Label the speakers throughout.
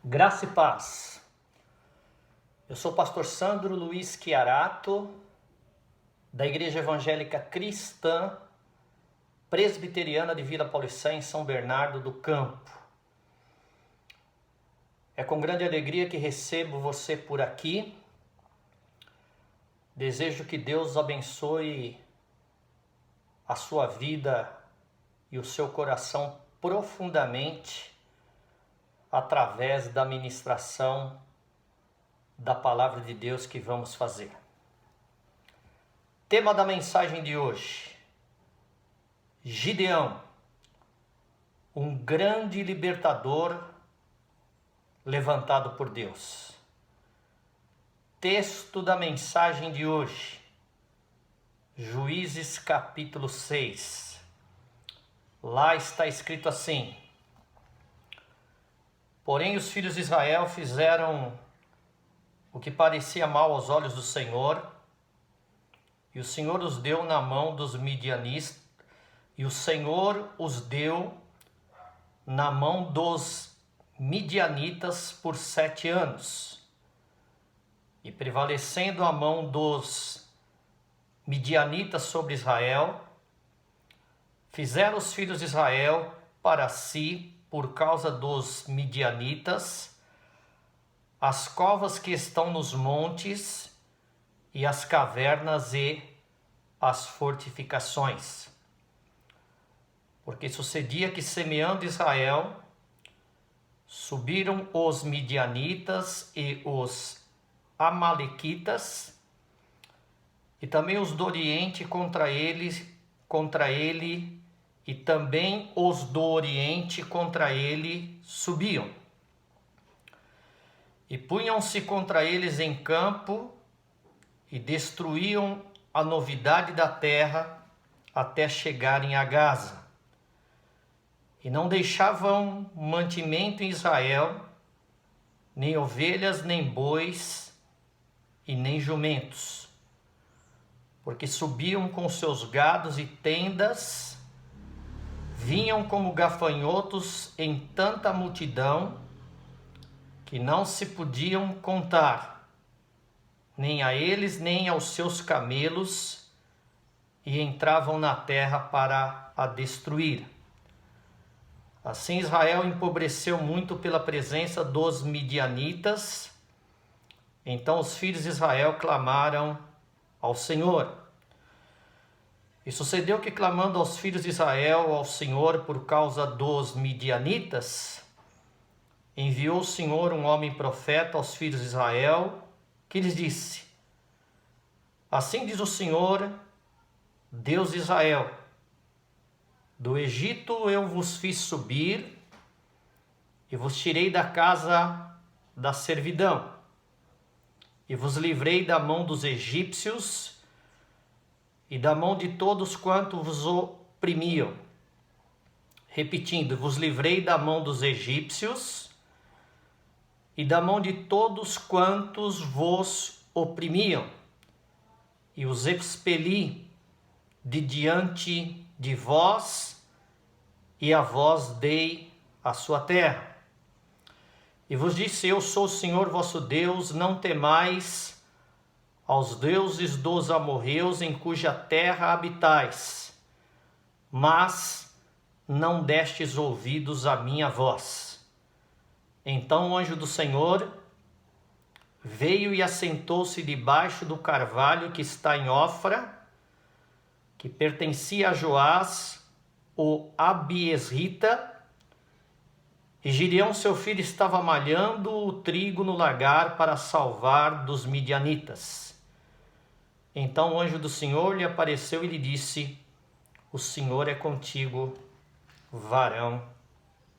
Speaker 1: Graça e paz. Eu sou o pastor Sandro Luiz Chiarato, da Igreja Evangélica Cristã Presbiteriana de Vila Paulicense, em São Bernardo do Campo. É com grande alegria que recebo você por aqui. Desejo que Deus abençoe a sua vida e o seu coração profundamente através da ministração da palavra de Deus que vamos fazer. Tema da mensagem de hoje: Gideão, um grande libertador levantado por Deus. Texto da mensagem de hoje, Juízes capítulo 6. Lá está escrito assim: Porém os filhos de Israel fizeram o que parecia mal aos olhos do Senhor, e o Senhor os deu na mão dos midianitas, e o Senhor os deu na mão dos midianitas por 7 anos. E prevalecendo a mão dos midianitas sobre Israel, fizeram os filhos de Israel para si, por causa dos midianitas, as covas que estão nos montes e as cavernas e as fortificações. Porque sucedia que, semeando Israel, subiram os midianitas e os amalequitas, e também os do Oriente contra ele, e também os do Oriente contra ele subiam. E punham-se contra eles em campo, e destruíam a novidade da terra até chegarem a Gaza. E não deixavam mantimento em Israel, nem ovelhas, nem bois, e nem jumentos, porque subiam com seus gados e tendas, vinham como gafanhotos em tanta multidão, que não se podiam contar, nem a eles, nem aos seus camelos, e entravam na terra para a destruir. Assim Israel empobreceu muito pela presença dos midianitas. Então os filhos de Israel clamaram ao Senhor. E sucedeu que, clamando aos filhos de Israel ao Senhor por causa dos midianitas, enviou o Senhor um homem profeta aos filhos de Israel, que lhes disse: Assim diz o Senhor, Deus de Israel: Do Egito eu vos fiz subir, e vos tirei da casa da servidão, e vos livrei da mão dos egípcios, e da mão de todos quantos vos oprimiam. Repetindo, vos livrei da mão dos egípcios, e da mão de todos quantos vos oprimiam, e os expeli de diante de vós, e a vós dei a sua terra. E vos disse: Eu sou o Senhor vosso Deus, não temais aos deuses dos amorreus em cuja terra habitais, mas não destes ouvidos à minha voz. Então o anjo do Senhor veio e assentou-se debaixo do carvalho que está em Ofra, que pertencia a Joás, o Abiesrita, e Gideão seu filho estava malhando o trigo no lagar para salvar dos midianitas. Então o anjo do Senhor lhe apareceu e lhe disse: O Senhor é contigo, varão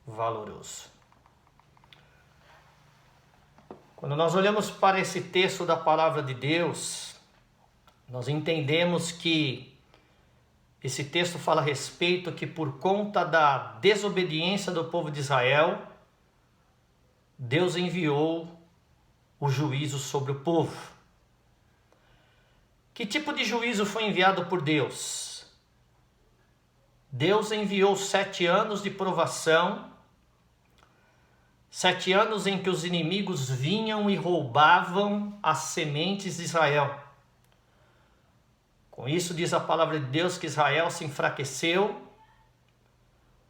Speaker 1: valoroso. Quando nós olhamos para esse texto da palavra de Deus, nós entendemos que esse texto fala a respeito que, por conta da desobediência do povo de Israel, Deus enviou o juízo sobre o povo. Que tipo de juízo foi enviado por Deus? Deus enviou 7 anos de provação 7 anos em que os inimigos vinham e roubavam as sementes de Israel. Com isso diz a palavra de Deus que Israel se enfraqueceu,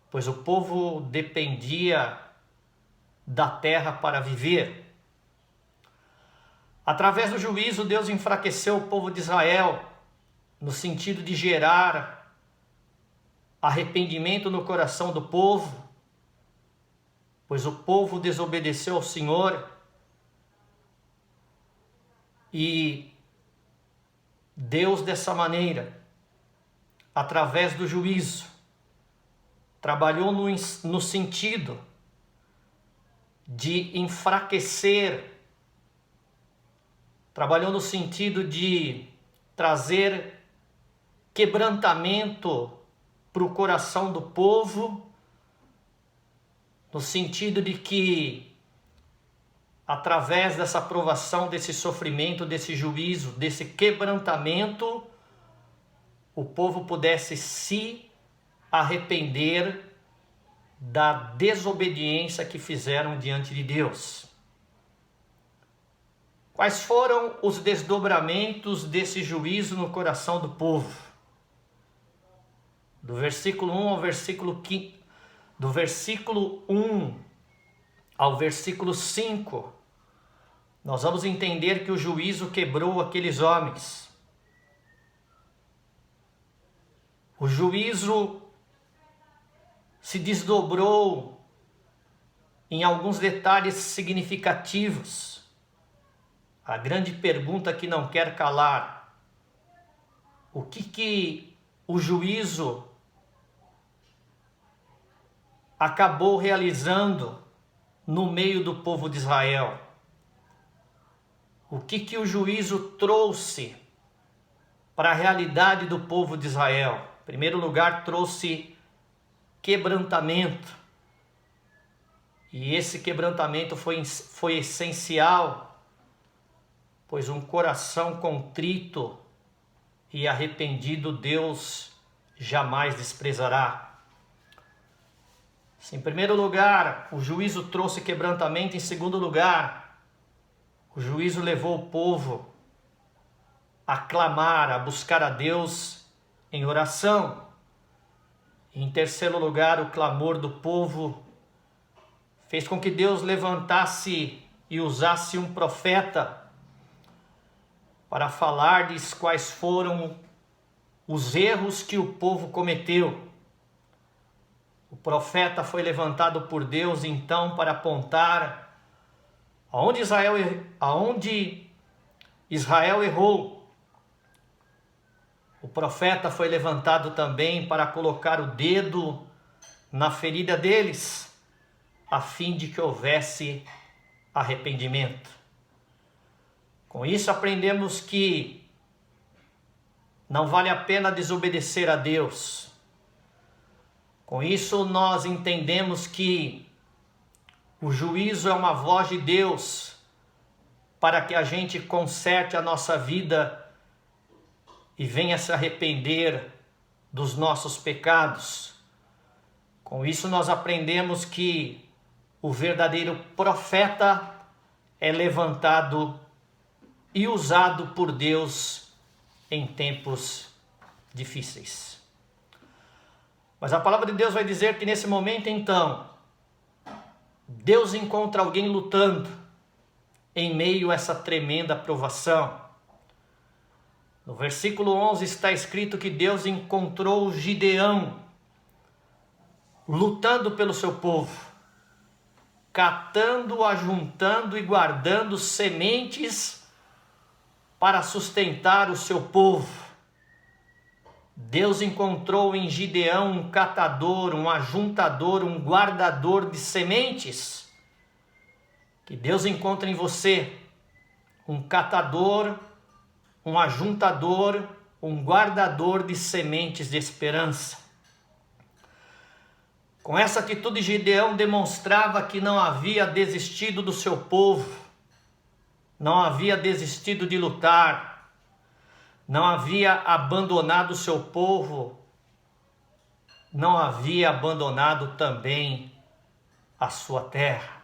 Speaker 1: pois o povo dependia da terra para viver. Através do juízo, Deus enfraqueceu o povo de Israel, no sentido de gerar arrependimento no coração do povo, pois o povo desobedeceu ao Senhor e Deus, dessa maneira, através do juízo, trabalhou no sentido de enfraquecer, trabalhou no sentido de trazer quebrantamento para o coração do povo, no sentido de que, através dessa provação, desse sofrimento, desse juízo, desse quebrantamento, o povo pudesse se arrepender da desobediência que fizeram diante de Deus. Quais foram os desdobramentos desse juízo no coração do povo? Do versículo 1 ao versículo 15, do versículo 1 ao versículo 5, nós vamos entender que o juízo quebrou aqueles homens. O juízo se desdobrou em alguns detalhes significativos. A grande pergunta que não quer calar: o que o juízo acabou realizando no meio do povo de Israel? O que o juízo trouxe para a realidade do povo de Israel? Em primeiro lugar, trouxe quebrantamento. E esse quebrantamento foi essencial, pois um coração contrito e arrependido Deus jamais desprezará. Em primeiro lugar, o juízo trouxe quebrantamento. Em segundo lugar, o juízo levou o povo a clamar, a buscar a Deus em oração. Em terceiro lugar, o clamor do povo fez com que Deus levantasse e usasse um profeta para falar-lhes quais foram os erros que o povo cometeu. O profeta foi levantado por Deus então para apontar aonde Israel errou. O profeta foi levantado também para colocar o dedo na ferida deles, a fim de que houvesse arrependimento. Com isso aprendemos que não vale a pena desobedecer a Deus. Com isso nós entendemos que o juízo é uma voz de Deus para que a gente conserte a nossa vida e venha se arrepender dos nossos pecados. Com isso nós aprendemos que o verdadeiro profeta é levantado e usado por Deus em tempos difíceis. Mas a palavra de Deus vai dizer que nesse momento então, Deus encontra alguém lutando em meio a essa tremenda provação. No versículo 11 está escrito que Deus encontrou Gideão lutando pelo seu povo, catando, ajuntando e guardando sementes para sustentar o seu povo. Deus encontrou em Gideão um catador, um ajuntador, um guardador de sementes. Que Deus encontre em você um catador, um ajuntador, um guardador de sementes de esperança. Com essa atitude, Gideão demonstrava que não havia desistido do seu povo, não havia desistido de lutar, não havia abandonado o seu povo, não havia abandonado também a sua terra.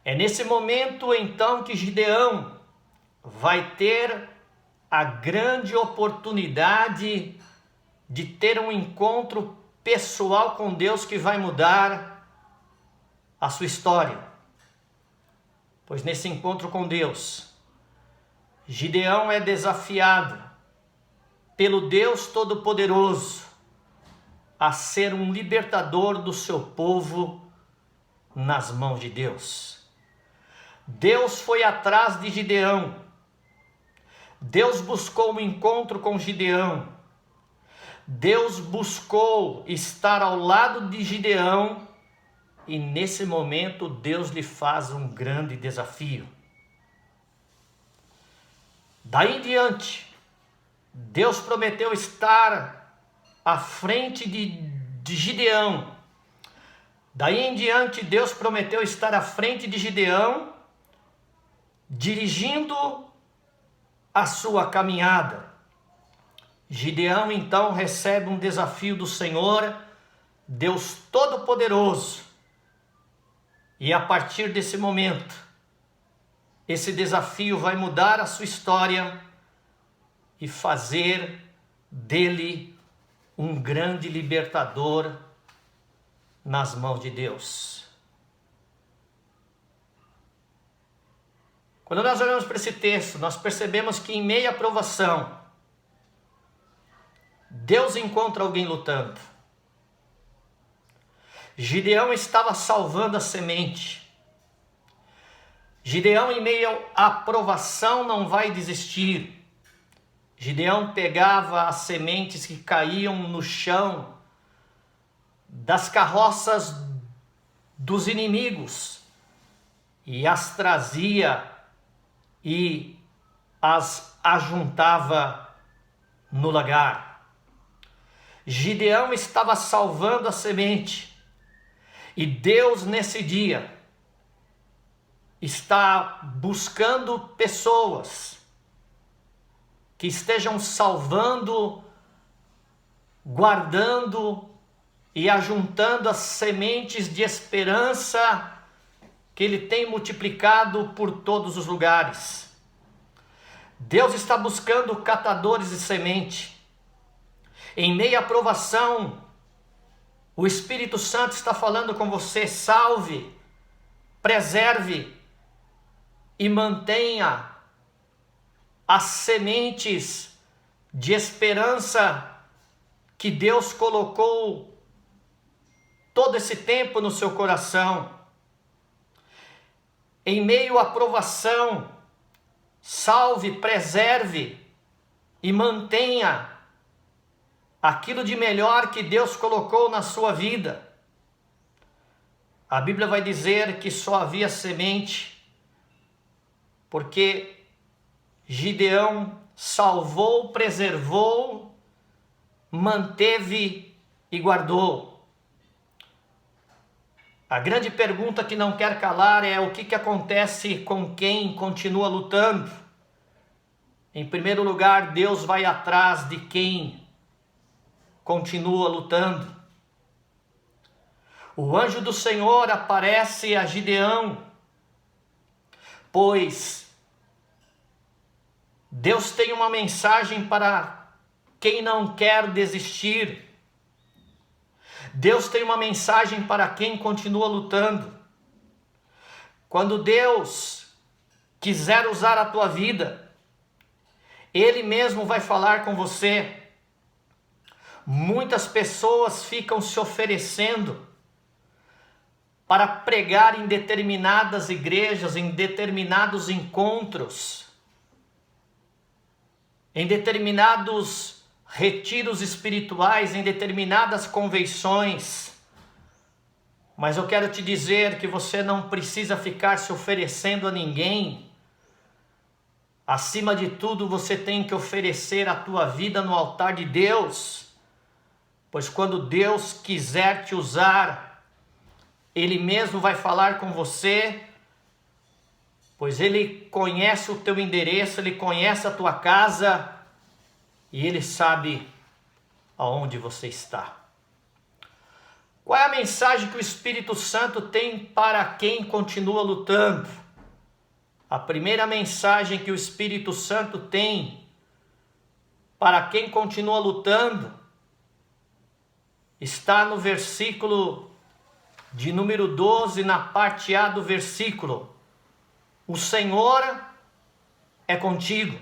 Speaker 1: É nesse momento então que Gideão vai ter a grande oportunidade de ter um encontro pessoal com Deus que vai mudar a sua história. Pois nesse encontro com Deus, Gideão é desafiado pelo Deus Todo-Poderoso a ser um libertador do seu povo nas mãos de Deus. Deus foi atrás de Gideão. Deus buscou um encontro com Gideão. Deus buscou estar ao lado de Gideão e nesse momento Deus lhe faz um grande desafio. Daí em diante, Deus prometeu estar à frente de Gideão. Daí em diante, Deus prometeu estar à frente de Gideão, dirigindo a sua caminhada. Gideão então recebe um desafio do Senhor, Deus Todo-Poderoso. E a partir desse momento, esse desafio vai mudar a sua história e fazer dele um grande libertador nas mãos de Deus. Quando nós olhamos para esse texto, nós percebemos que em meio à provação, Deus encontra alguém lutando. Gideão estava salvando a semente. Gideão, em meio à provação, não vai desistir. Gideão pegava as sementes que caíam no chão das carroças dos inimigos e as trazia e as ajuntava no lagar. Gideão estava salvando a semente e Deus nesse dia está buscando pessoas que estejam salvando, guardando e ajuntando as sementes de esperança que Ele tem multiplicado por todos os lugares. Deus está buscando catadores de semente. Em meio à provação, o Espírito Santo está falando com você: salve, preserve e mantenha as sementes de esperança que Deus colocou todo esse tempo no seu coração. Em meio à provação, salve, preserve e mantenha aquilo de melhor que Deus colocou na sua vida. A Bíblia vai dizer que só havia semente porque Gideão salvou, preservou, manteve e guardou. A grande pergunta que não quer calar é o que acontece com quem continua lutando. Em primeiro lugar, Deus vai atrás de quem continua lutando. O anjo do Senhor aparece a Gideão, pois Deus tem uma mensagem para quem não quer desistir. Deus tem uma mensagem para quem continua lutando. Quando Deus quiser usar a tua vida, Ele mesmo vai falar com você. Muitas pessoas ficam se oferecendo para pregar em determinadas igrejas, em determinados encontros, em determinados retiros espirituais, em determinadas convenções. Mas eu quero te dizer que você não precisa ficar se oferecendo a ninguém. Acima de tudo, você tem que oferecer a tua vida no altar de Deus, pois quando Deus quiser te usar, Ele mesmo vai falar com você, pois Ele conhece o teu endereço, Ele conhece a tua casa e Ele sabe aonde você está. Qual é a mensagem que o Espírito Santo tem para quem continua lutando? A primeira mensagem que o Espírito Santo tem para quem continua lutando está no versículo de número 12, na parte A do versículo. O Senhor é contigo.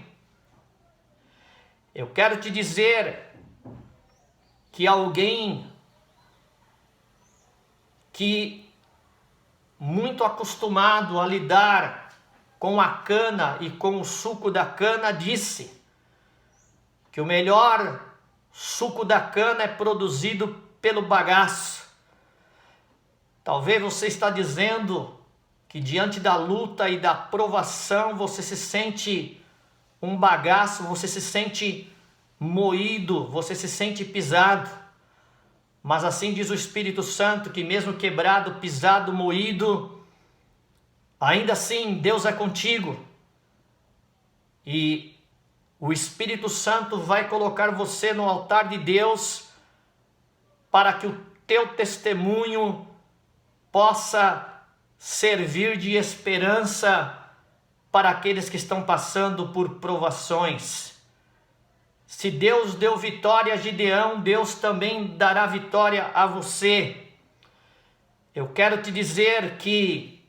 Speaker 1: Eu quero te dizer que alguém que muito acostumado a lidar com a cana e com o suco da cana disse que o melhor suco da cana é produzido pelo bagaço. Talvez você está dizendo que diante da luta e da provação você se sente um bagaço, você se sente moído, você se sente pisado. Mas assim diz o Espírito Santo, que mesmo quebrado, pisado, moído, ainda assim Deus é contigo. E o Espírito Santo vai colocar você no altar de Deus para que o teu testemunho possa servir de esperança para aqueles que estão passando por provações. Se Deus deu vitória a Gideão, Deus também dará vitória a você. Eu quero te dizer que,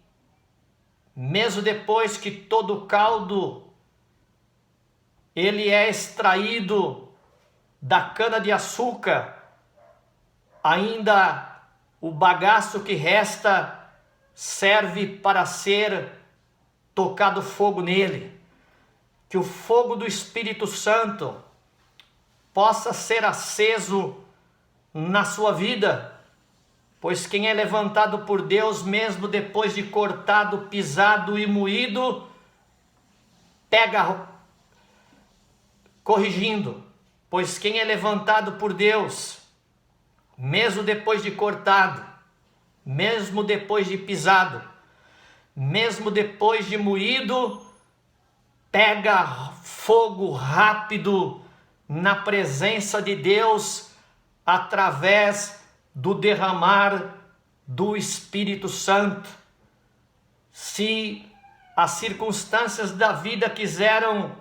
Speaker 1: mesmo depois que todo o caldo ele é extraído da cana-de-açúcar, ainda o bagaço que resta serve para ser tocado fogo nele. Que o fogo do Espírito Santo possa ser aceso na sua vida, pois quem é levantado por Deus, mesmo depois de cortado, pisado e moído, pois quem é levantado por Deus, mesmo depois de cortado, mesmo depois de pisado, mesmo depois de moído, pega fogo rápido na presença de Deus, através do derramar do Espírito Santo. Se as circunstâncias da vida quiseram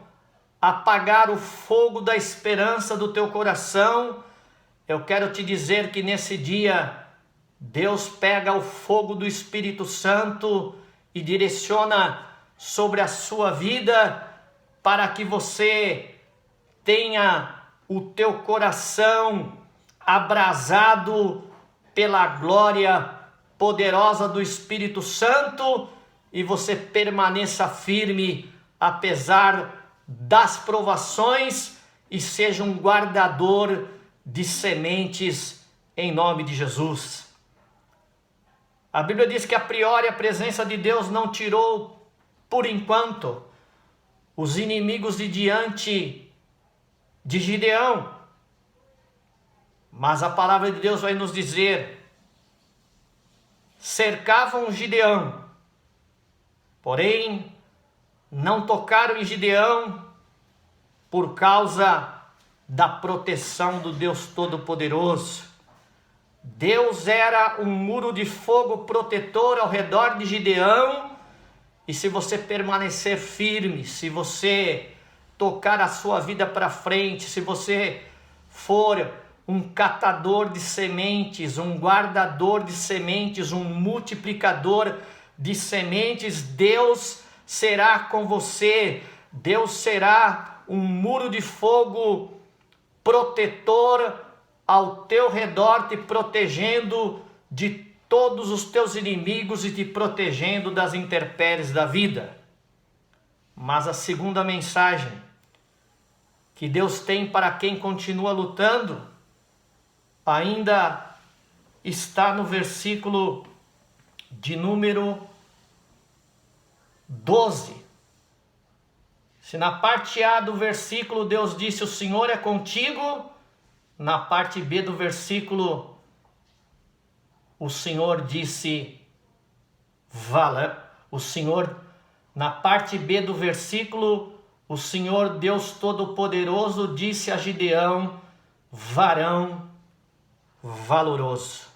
Speaker 1: apagar o fogo da esperança do teu coração, eu quero te dizer que nesse dia, Deus pega o fogo do Espírito Santo e direciona sobre a sua vida, para que você tenha o teu coração abrasado pela glória poderosa do Espírito Santo e você permaneça firme apesar das provações e seja um guardador de sementes em nome de Jesus. A Bíblia diz que a priori a presença de Deus não tirou por enquanto os inimigos de diante de Gideão, mas a palavra de Deus vai nos dizer: cercavam Gideão, porém não tocaram em Gideão por causa da proteção do Deus Todo-Poderoso. Deus era um muro de fogo protetor ao redor de Gideão, e se você permanecer firme, se você tocar a sua vida para frente, se você for um catador de sementes, um guardador de sementes, um multiplicador de sementes, Deus será com você. Deus será um muro de fogo protetor ao teu redor, te protegendo de todos os teus inimigos e te protegendo das intempéries da vida. Mas a segunda mensagem que Deus tem para quem continua lutando ainda está no versículo de número 12. Se na parte A do versículo Deus disse: o Senhor é contigo, na parte B do versículo o Senhor disse: na parte B do versículo, o Senhor Deus Todo-Poderoso disse a Gideão: varão valoroso.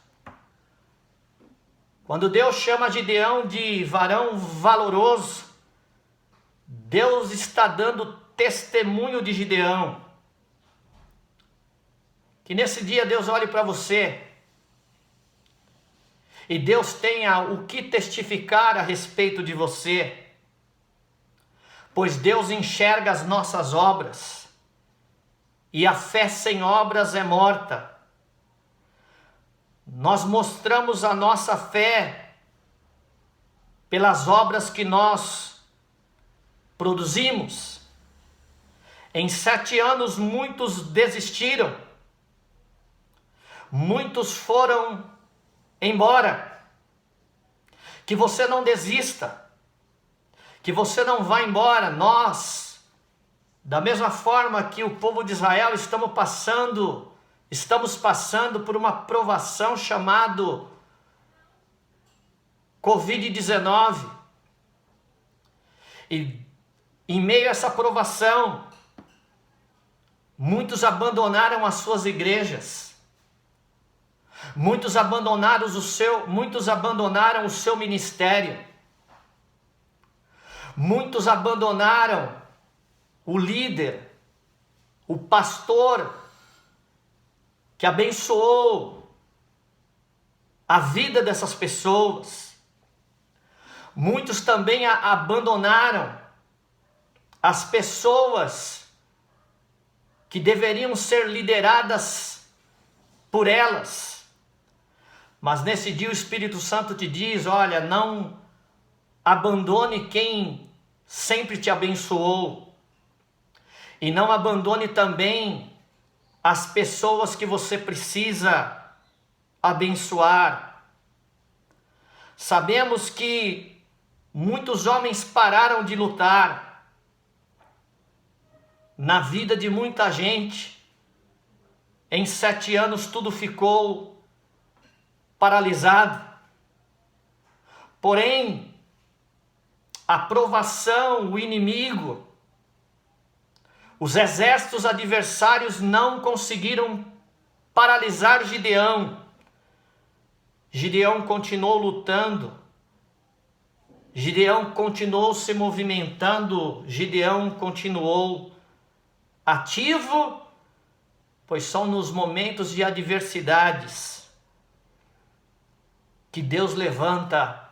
Speaker 1: Quando Deus chama Gideão de varão valoroso, Deus está dando testemunho de Gideão. Que nesse dia Deus olhe para você e Deus tenha o que testificar a respeito de você, pois Deus enxerga as nossas obras e a fé sem obras é morta. Nós mostramos a nossa fé pelas obras que nós produzimos. Em 7 anos muitos desistiram, muitos foram embora. Que você não desista, que você não vá embora. Nós, da mesma forma que o povo de Israel, estamos passando por uma provação chamada Covid-19. E em meio a essa provação, muitos abandonaram as suas igrejas. Muitos abandonaram o seu ministério. Muitos abandonaram o líder, o pastor que abençoou a vida dessas pessoas. Muitos também abandonaram as pessoas que deveriam ser lideradas por elas. Mas nesse dia o Espírito Santo te diz: olha, não abandone quem sempre te abençoou. E não abandone também as pessoas que você precisa abençoar. Sabemos que muitos homens pararam de lutar na vida de muita gente. Em 7 anos tudo ficou paralisado. Porém, a provação, o inimigo, os exércitos adversários não conseguiram paralisar Gideão. Gideão continuou lutando. Gideão continuou se movimentando. Gideão continuou ativo, pois são nos momentos de adversidades que Deus levanta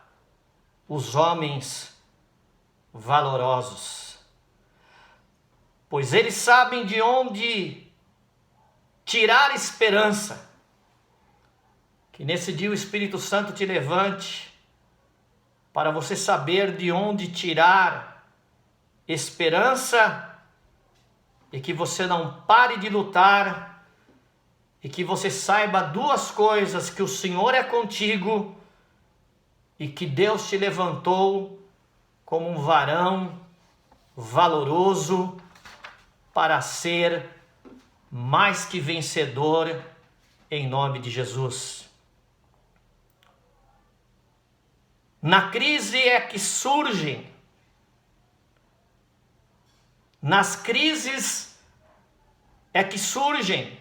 Speaker 1: os homens valorosos, pois eles sabem de onde tirar esperança. Que nesse dia o Espírito Santo te levante para você saber de onde tirar esperança e que você não pare de lutar. E que você saiba 2 coisas: que o Senhor é contigo e que Deus te levantou como um varão valoroso para ser mais que vencedor, em nome de Jesus. Na crise é que surgem, nas crises é que surgem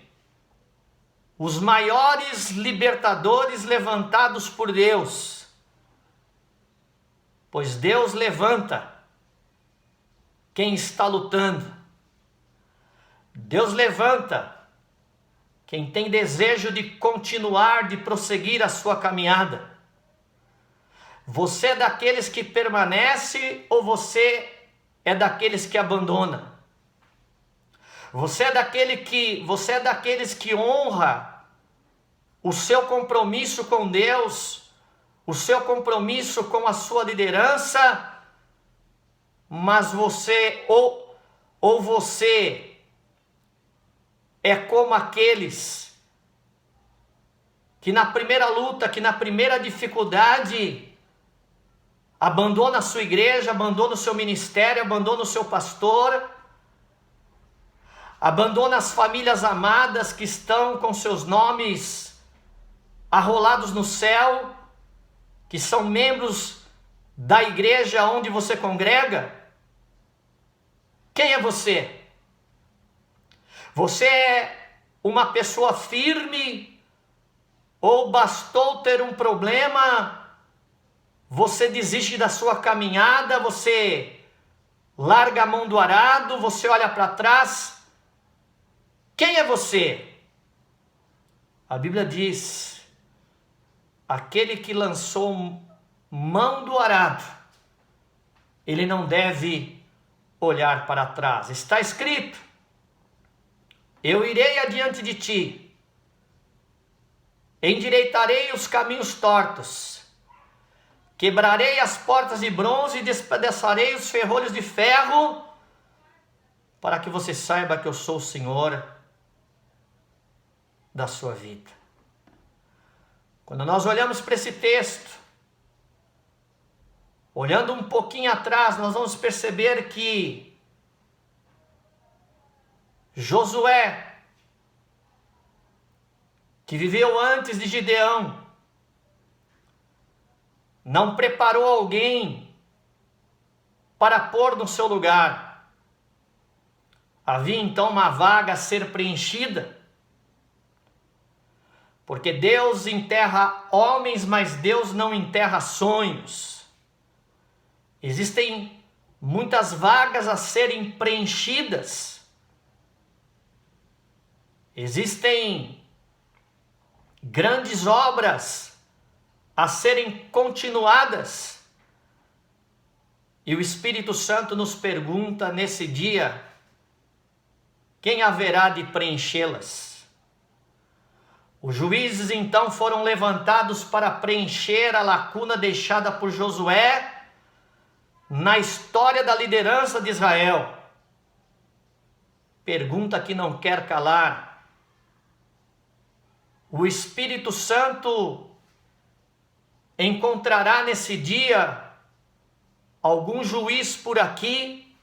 Speaker 1: os maiores libertadores levantados por Deus, pois Deus levanta quem está lutando. Deus levanta quem tem desejo de continuar, de prosseguir a sua caminhada. Você é daqueles que permanece ou você é daqueles que abandona? Você é daqueles que honra o seu compromisso com Deus, o seu compromisso com a sua liderança, mas você ou você é como aqueles que na primeira luta, que na primeira dificuldade abandona a sua igreja, abandona o seu ministério, abandona o seu pastor, abandona as famílias amadas que estão com seus nomes arrolados no céu, que são membros da igreja onde você congrega? Quem é você? Você é uma pessoa firme ou bastou ter um problema você desiste da sua caminhada, você larga a mão do arado, você olha para trás. Quem é você? A Bíblia diz: aquele que lançou mão do arado, ele não deve olhar para trás. Está escrito: eu irei adiante de ti, endireitarei os caminhos tortos, quebrarei as portas de bronze e despedaçarei os ferrolhos de ferro, para que você saiba que eu sou o Senhor da sua vida. Quando nós olhamos para esse texto, olhando um pouquinho atrás, nós vamos perceber que Josué, que viveu antes de Gideão, não preparou alguém para pôr no seu lugar. Havia então uma vaga a ser preenchida, porque Deus enterra homens, mas Deus não enterra sonhos. Existem muitas vagas a serem preenchidas. Existem grandes obras a serem continuadas. E o Espírito Santo nos pergunta nesse dia: quem haverá de preenchê-las? Os juízes então foram levantados para preencher a lacuna deixada por Josué na história da liderança de Israel. Pergunta que não quer calar: o Espírito Santo encontrará nesse dia algum juiz por aqui?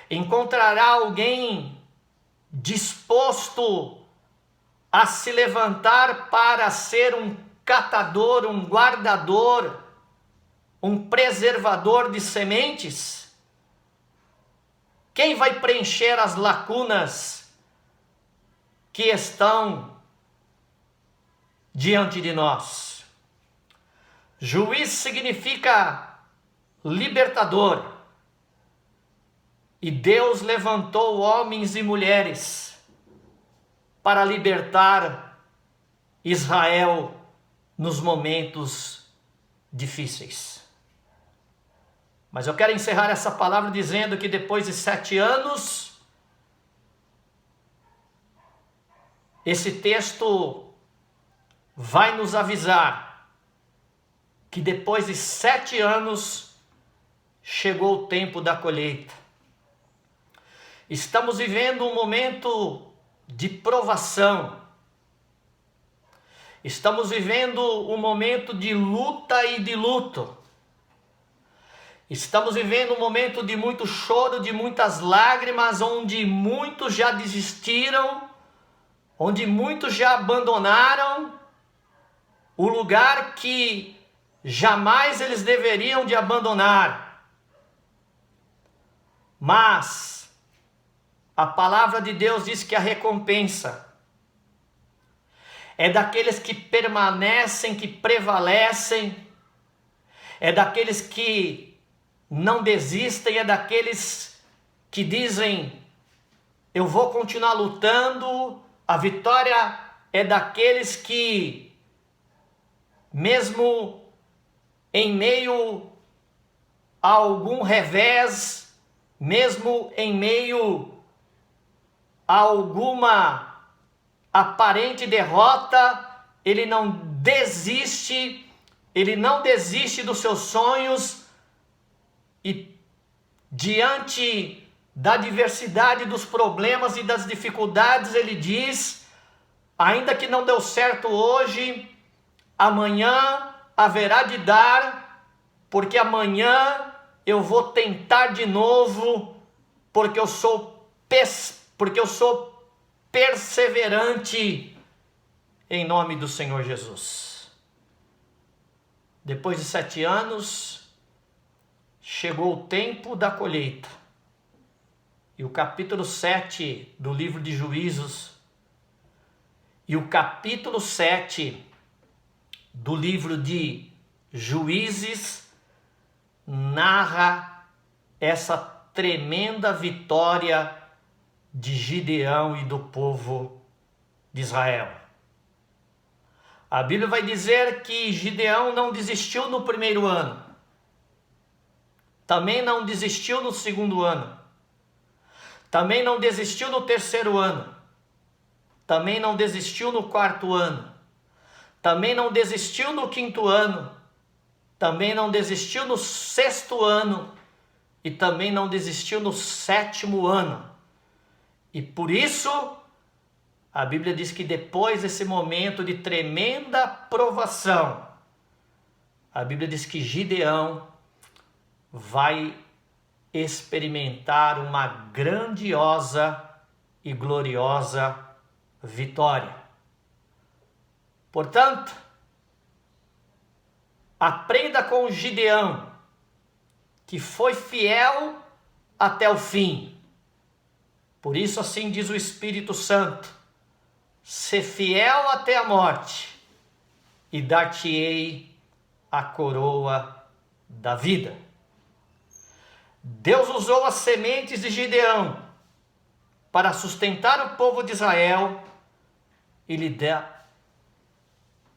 Speaker 1: Encontrará alguém disposto a se levantar para ser um catador, um guardador, um preservador de sementes? Quem vai preencher as lacunas que estão diante de nós? Juiz significa libertador. E Deus levantou homens e mulheres para libertar Israel nos momentos difíceis. Mas eu quero encerrar essa palavra dizendo que depois de 7 anos, esse texto vai nos avisar que depois de 7 anos chegou o tempo da colheita. Estamos vivendo um momento de provação. Estamos vivendo um momento de luta e de luto. Estamos vivendo um momento de muito choro, de muitas lágrimas, onde muitos já desistiram, onde muitos já abandonaram o lugar que jamais eles deveriam de abandonar. Mas a palavra de Deus diz que a recompensa é daqueles que permanecem, que prevalecem, é daqueles que não desistem, é daqueles que dizem: eu vou continuar lutando. A vitória é daqueles que, mesmo em meio a algum revés, mesmo em meio a alguma aparente derrota, ele não desiste dos seus sonhos, e diante da diversidade dos problemas e das dificuldades, ele diz: ainda que não deu certo hoje, amanhã haverá de dar, porque amanhã eu vou tentar de novo, porque eu sou perseverante em nome do Senhor Jesus. Depois de 7 anos, chegou o tempo da colheita. E o capítulo 7 do livro de Juízos e o capítulo 7 do livro de Juízes narra essa tremenda vitória de Gideão e do povo de Israel. A Bíblia vai dizer que Gideão não desistiu no primeiro ano, também não desistiu no segundo ano, também não desistiu no terceiro ano, também não desistiu no quarto ano, também não desistiu no quinto ano, também não desistiu no sexto ano e também não desistiu no sétimo ano. E por isso, a Bíblia diz que depois desse momento de tremenda provação, a Bíblia diz que Gideão vai experimentar uma grandiosa e gloriosa vitória. Portanto, aprenda com Gideão, que foi fiel até o fim. Por isso assim diz o Espírito Santo: sê fiel até a morte, e dar-te-ei a coroa da vida. Deus usou as sementes de Gideão para sustentar o povo de Israel e lhe dar.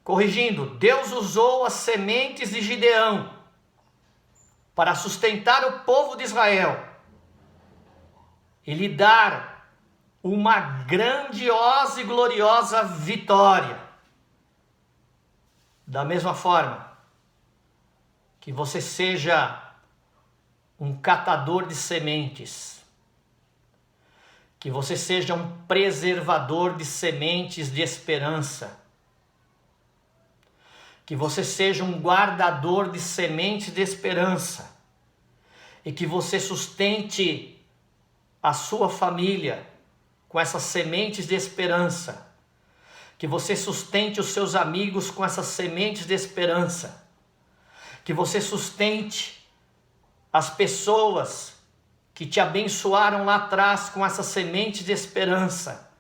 Speaker 1: Corrigindo, Deus usou as sementes de Gideão para sustentar o povo de Israel e lhe dar uma grandiosa e gloriosa vitória. Da mesma forma, que você seja um catador de sementes, que você seja um preservador de sementes de esperança, que você seja um guardador de sementes de esperança e que você sustente a sua família com essas sementes de esperança, que você sustente os seus amigos com essas sementes de esperança, que você sustente as pessoas que te abençoaram lá atrás com essas sementes de esperança,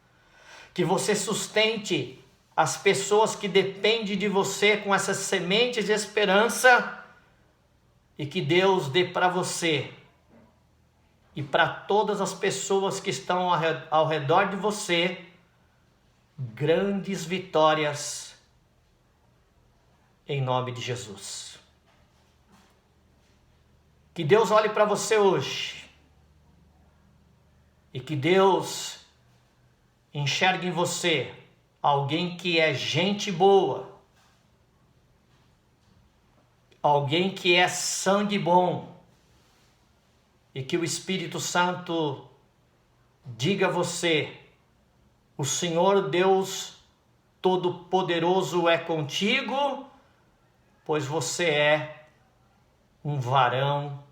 Speaker 1: que você sustente as pessoas que dependem de você com essas sementes de esperança, e que Deus dê para você e para todas as pessoas que estão ao redor de você grandes vitórias em nome de Jesus. Que Deus olhe para você hoje e que Deus enxergue em você alguém que é gente boa, alguém que é sangue bom, e que o Espírito Santo diga a você: o Senhor Deus Todo-Poderoso é contigo, pois você é um varão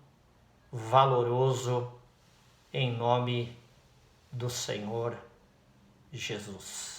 Speaker 1: valoroso em nome do Senhor Jesus.